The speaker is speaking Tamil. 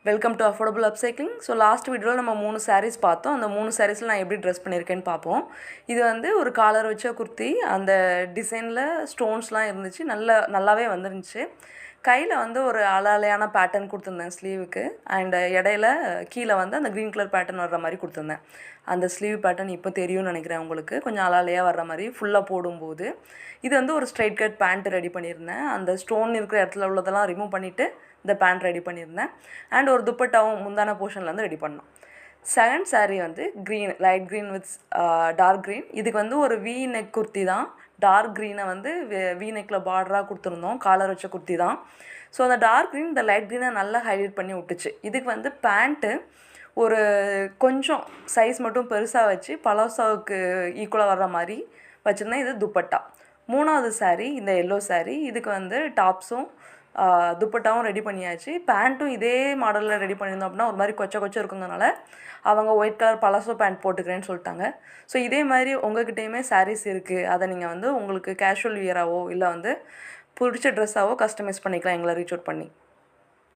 Welcome to affordable upcycling. So last வீடியோவில் நம்ம 3 சாரீஸ் பார்த்தோம். அந்த 3 சாரீஸில் நான் எப்படி ட்ரெஸ் பண்ணியிருக்கேன்னு பார்ப்போம். இது வந்து ஒரு காலர் வச்ச குர்த்தி. அந்த டிசைனில் ஸ்டோன்ஸ்லாம் இருந்துச்சு, நல்லாவே வந்துருந்துச்சு. கையில் வந்து ஒரு அலையான பேட்டர்ன் கொடுத்துருந்தேன் ஸ்லீவுக்கு. அண்ட் இடையில கீழே வந்து அந்த க்ரீன் கலர் பேட்டர்ன் வர்ற மாதிரி கொடுத்துருந்தேன். அந்த ஸ்லீவ் பேட்டர்ன் இப்போ தெரியும்னு நினைக்கிறேன் உங்களுக்கு. கொஞ்சம் அலையாக வர்ற மாதிரி ஃபுல்லாக போடும்போது இது வந்து ஒரு ஸ்ட்ரைட் கட் பேண்ட் ரெடி பண்ணியிருந்தேன். அந்த ஸ்டோன் இருக்கிற இடத்துல உள்ளதெல்லாம் ரிமூவ் பண்ணிவிட்டு இந்த பேண்ட் ரெடி பண்ணியிருந்தேன். அண்ட் ஒரு துப்பட்டாவும் முந்தான போர்ஷன்லேருந்து ரெடி பண்ணோம். செகண்ட் சாரீ வந்து green, light green with dark green. இதுக்கு வந்து ஒரு வி நெக் குர்த்தி தான். டார்க் க்ரீனை வந்து வி நெக்கில் பார்டராக கொடுத்துருந்தோம். காலர் வச்ச குர்த்தி தான். ஸோ அந்த டார்க் க்ரீன் இந்த லைட் க்ரீனை நல்லா ஹைலைட் பண்ணி விட்டுச்சு. இதுக்கு வந்து பேண்ட்டு ஒரு கொஞ்சம் சைஸ் மட்டும் பெருசாக வச்சு பலோசாவுக்கு ஈக்குவலாக வர்ற மாதிரி வச்சுருந்தேன். இது துப்பட்டா. மூணாவது சாரீ இந்த எல்லோ சாரீ. இதுக்கு வந்து டாப்ஸும் துப்பட்டாவும் ரெடி பண்ணியாச்சு. பேண்ட்டும் இதே மாடலில் ரெடி பண்ணியிருந்தோம் அப்படின்னா ஒரு மாதிரி கொச்சை இருக்குங்கிறனால அவங்க ஒயிட் கலர் பலாசோ பேண்ட் போட்டுக்கிறேன்னு சொல்லிட்டாங்க. ஸோ இதே மாதிரி உங்கள்கிட்டையுமே சாரீஸ் இருக்குது. அதை நீங்கள் வந்து உங்களுக்கு கேஷுவல் வியராகவோ இல்லை வந்து பிடிச்ச ட்ரெஸ்ஸாவோ கஸ்டமைஸ் பண்ணிக்கலாம் எங்களை ரீச் அவுட் பண்ணி.